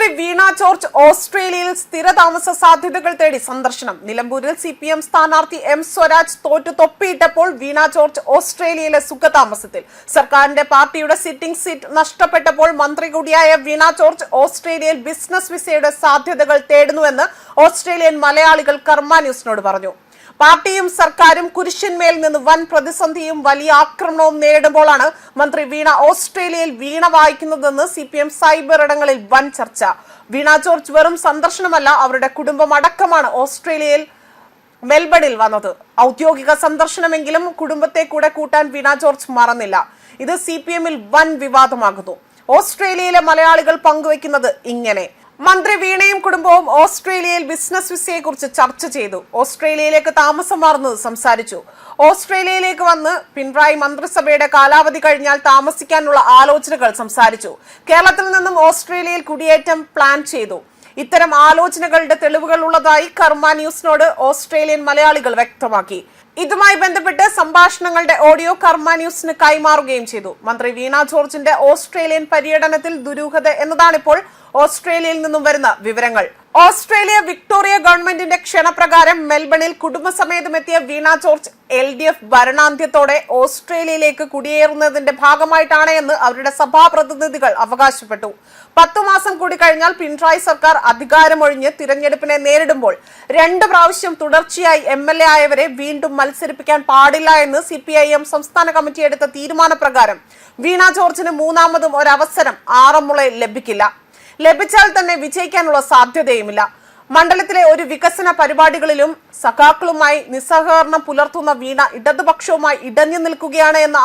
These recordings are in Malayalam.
മന്ത്രി വീണ ജോർജ് ഓസ്ട്രേലിയയിൽ സ്ഥിരതാമസ സാധ്യതകൾ തേടി സന്ദർശനം. നിലമ്പൂരിൽ CPM സ്ഥാനാർത്ഥി M സ്വരാജ് തോറ്റു തൊപ്പിയിട്ടപ്പോൾ വീണ ജോർജ് ഓസ്ട്രേലിയയിലെ സുഖതാമസത്തിൽ. സർക്കാരിന്റെ പാർട്ടിയുടെ സിറ്റിംഗ് സീറ്റ് നഷ്ടപ്പെട്ടപ്പോൾ മന്ത്രി കൂടിയായ വീണ ജോർജ് ഓസ്ട്രേലിയയിൽ ബിസിനസ് വിസയുടെ സാധ്യതകൾ തേടുന്നുവെന്ന് ഓസ്ട്രേലിയൻ മലയാളികൾ കർമ്മ ന്യൂസിനോട് പറഞ്ഞു. പാർട്ടിയും സർക്കാരും കുരിശിന്മേൽ നിന്ന് വൻ പ്രതിസന്ധിയും വലിയ ആക്രമണവും നേരിടുമ്പോഴാണ് മന്ത്രി വീണ ഓസ്ട്രേലിയയിൽ വീണ വായിക്കുന്നതെന്ന് CPM സൈബർ ഇടങ്ങളിൽ വൻ ചർച്ച. വീണ ജോർജ് വെറും സന്ദർശനമല്ല, അവരുടെ കുടുംബം അടക്കമാണ് ഓസ്ട്രേലിയയിൽ മെൽബണിൽ വന്നത്. ഔദ്യോഗിക സന്ദർശനമെങ്കിലും കുടുംബത്തെ കൂടെ കൂട്ടാൻ വീണ ജോർജ് മറന്നില്ല. ഇത് CPMൽ വൻ വിവാദമാകുന്നു. ഓസ്ട്രേലിയയിലെ മലയാളികൾ പങ്കുവെക്കുന്നത് ഇങ്ങനെ: മന്ത്രി വീണയും കുടുംബവും ഓസ്ട്രേലിയയിൽ ബിസിനസ് വിസയെക്കുറിച്ച് ചർച്ച ചെയ്തു. ഓസ്ട്രേലിയയിലേക്ക് താമസം മാറുന്നത് സംസാരിച്ചു. ഓസ്ട്രേലിയയിലേക്ക് വന്ന് പിണറായി മന്ത്രിസഭയുടെ കാലാവധി കഴിഞ്ഞാൽ താമസിക്കാനുള്ള ആലോചനകൾ സംസാരിച്ചു. കേരളത്തിൽ നിന്നും ഓസ്ട്രേലിയയിൽ കുടിയേറ്റം പ്ലാൻ ചെയ്തു. ഇത്തരം ആലോചനകളുടെ തെളിവുകൾ ഉള്ളതായി കർമ്മ ന്യൂസിനോട് ഓസ്ട്രേലിയൻ മലയാളികൾ വ്യക്തമാക്കി. ഇതുമായി ബന്ധപ്പെട്ട് സംഭാഷണങ്ങളുടെ ഓഡിയോ കർമ്മ ന്യൂസിന് കൈമാറുകയും ചെയ്തു. മന്ത്രി വീണ ജോർജിന്റെ ഓസ്ട്രേലിയൻ പര്യടനത്തിൽ ദുരൂഹത എന്നതാണിപ്പോൾ ഓസ്ട്രേലിയയിൽ നിന്നും വരുന്ന വിവരങ്ങൾ. ഓസ്ട്രേലിയ വിക്ടോറിയ ഗവൺമെന്റിന്റെ ക്ഷണപ്രകാരം മെൽബണിൽ കുടുംബസമേതമെത്തിയ വീണ ജോർജ് LDF ഭരണാന്ത്യത്തോടെ ഓസ്ട്രേലിയയിലേക്ക് കുടിയേറുന്നതിന്റെ ഭാഗമായിട്ടാണ് എന്ന് അവരുടെ സഭാപ്രതിനിധികൾ അവകാശപ്പെട്ടു. 10 മാസം കൂടി കഴിഞ്ഞാൽ പിണറായി സർക്കാർ അധികാരമൊഴിഞ്ഞ് തിരഞ്ഞെടുപ്പിനെ നേരിടുമ്പോൾ 2 പ്രാവശ്യം തുടർച്ചയായി MLA ആയവരെ വീണ്ടും മത്സരിപ്പിക്കാൻ പാടില്ല എന്ന് CPIM സംസ്ഥാന കമ്മിറ്റി എടുത്ത തീരുമാനപ്രകാരം വീണ ജോർജിന് മൂന്നാമതും ഒരവസരം ആറന്മുളയിൽ ലഭിക്കില്ല. ലഭിച്ചാൽ തന്നെ വിജയിക്കാനുള്ള സാധ്യതയുമില്ല. മണ്ഡലത്തിലെ ഒരു വികസന പരിപാടികളിലും സഖാക്കളുമായി നിസ്സഹകരണം പുലർത്തുന്ന വീണ ഇടതുപക്ഷവുമായി ഇടഞ്ഞു നിൽക്കുകയാണ് എന്ന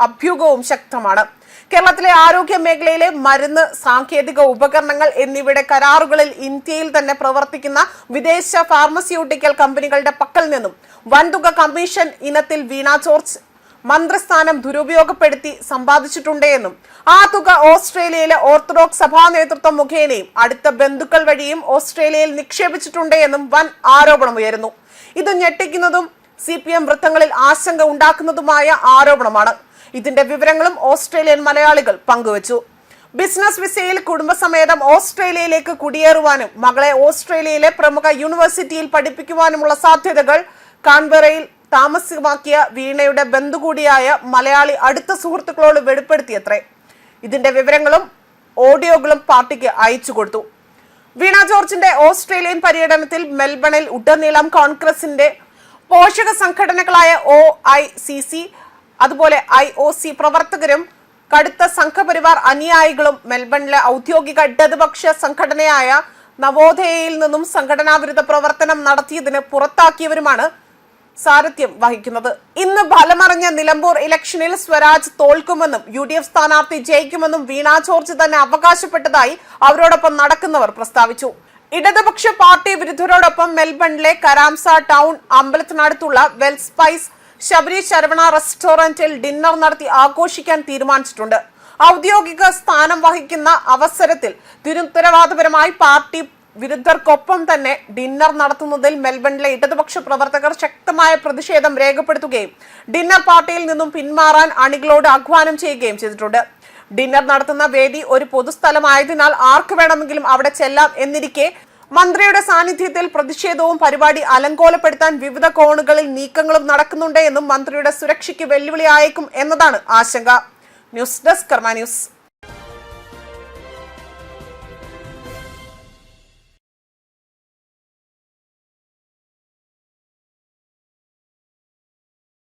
അഭ്യൂഹവും ശക്തമാണ്. കേരളത്തിലെ ആരോഗ്യ മേഖലയിലെ മരുന്ന്, സാങ്കേതിക ഉപകരണങ്ങൾ എന്നിവയുടെ കരാറുകളിൽ ഇന്ത്യയിൽ തന്നെ പ്രവർത്തിക്കുന്ന വിദേശ ഫാർമസ്യൂട്ടിക്കൽ കമ്പനികളുടെ പക്കൽ നിന്നും വൻതുക കമ്മീഷൻ ഇനത്തിൽ വീണ ജോർജ് മന്ത്രിസ്ഥാനം ദുരുപയോഗപ്പെടുത്തി സമ്പാദിച്ചിട്ടുണ്ടെന്നും ആ തുക ഓസ്ട്രേലിയയിലെ ഓർത്തഡോക്സ് സഭാ നേതൃത്വം മുഖേനയും അടുത്ത ബന്ധുക്കൾ വഴിയും ഓസ്ട്രേലിയയിൽ നിക്ഷേപിച്ചിട്ടുണ്ടെന്നും വൻ ആരോപണമുയരുന്നു. ഇത് ഞെട്ടിക്കുന്നതും CPM വൃത്തങ്ങളിൽ ആശങ്ക ഉണ്ടാക്കുന്നതുമായ ആരോപണമാണ്. ഇതിന്റെ വിവരങ്ങളും ഓസ്ട്രേലിയൻ മലയാളികൾ പങ്കുവച്ചു. ബിസിനസ് വിസയിൽ കുടുംബസമേതം ഓസ്ട്രേലിയയിലേക്ക് കുടിയേറുവാനും മകളെ ഓസ്ട്രേലിയയിലെ പ്രമുഖ യൂണിവേഴ്സിറ്റിയിൽ പഠിപ്പിക്കുവാനുമുള്ള സാധ്യതകൾ കാൻബറയിൽ താമസമാക്കിയ വീണയുടെ ബന്ധു കൂടിയായ മലയാളി അടുത്ത സുഹൃത്തുക്കളോട് വെളിപ്പെടുത്തിയത്രേ. ഇതിന്റെ വിവരങ്ങളും ഓഡിയോകളും പാർട്ടിക്ക് അയച്ചു കൊടുത്തു. വീണ ജോർജിന്റെ ഓസ്ട്രേലിയൻ പര്യടനത്തിൽ മെൽബണിൽ ഉടനീളം കോൺഗ്രസിന്റെ പോഷക സംഘടനകളായ OICC അതുപോലെ IOC പ്രവർത്തകരും കടുത്ത സംഘപരിവാർ അനുയായികളും മെൽബണിലെ ഔദ്യോഗിക ഇടതുപക്ഷ സംഘടനയായ നവോദയയിൽ നിന്നും സംഘടനാ വിരുദ്ധ പ്രവർത്തനം നടത്തിയതിന് പുറത്താക്കിയവരുമാണ് സാരഥ്യം വഹിക്കുന്നത്. ഇന്ന് ഫലമറിഞ്ഞ നിലമ്പൂർ ഇലക്ഷനിൽ സ്വരാജ് തോൽക്കുമെന്നും UDF സ്ഥാനാർത്ഥി ജയിക്കുമെന്നും വീണ ജോർജ് തന്നെ അവകാശപ്പെട്ടതായി അവരോടൊപ്പം നടക്കുന്നവർ പ്രസ്താവിച്ചു. ഇടതുപക്ഷ പാർട്ടി വിരുദ്ധരോടൊപ്പം മെൽബണിലെ കരാംസ ടൗൺ അമ്പലത്തിനടുത്തുള്ള വെൽ സ്പൈസ് ശബരി ശരവണ റെസ്റ്റോറന്റിൽ ഡിന്നർ നടത്തി ആഘോഷിക്കാൻ തീരുമാനിച്ചിട്ടുണ്ട്. ഔദ്യോഗിക സ്ഥാനം വഹിക്കുന്ന അവസരത്തിൽ നിരുത്തരവാദപരമായി പാർട്ടി വിരുദ്ധർക്കൊപ്പം തന്നെ ഡിന്നർ നടത്തുന്നതിൽ മെൽബണിലെ ഇടതുപക്ഷ പ്രവർത്തകർ ശക്തമായ പ്രതിഷേധം രേഖപ്പെടുത്തുകയും ഡിന്നർ പാർട്ടിയിൽ നിന്നും പിന്മാറാൻ അണികളോട് ആഹ്വാനം ചെയ്യുകയും ചെയ്തിട്ടുണ്ട്. ഡിന്നർ നടത്തുന്ന വേദി ഒരു പൊതുസ്ഥലമായതിനാൽ ആർക്ക് വേണമെങ്കിലും അവിടെ ചെല്ലാം എന്നിരിക്കെ മന്ത്രിയുടെ സാന്നിധ്യത്തിൽ പ്രതിഷേധവും പരിപാടി അലങ്കോലപ്പെടുത്താൻ വിവിധ കോണുകളിൽ നീക്കങ്ങളും നടക്കുന്നുണ്ട് എന്നും മന്ത്രിയുടെ സുരക്ഷയ്ക്ക് വെല്ലുവിളിയായേക്കും എന്നതാണ് ആശങ്ക. ന്യൂസ് ഡെസ്ക് കർമ്മ ന്യൂസ്.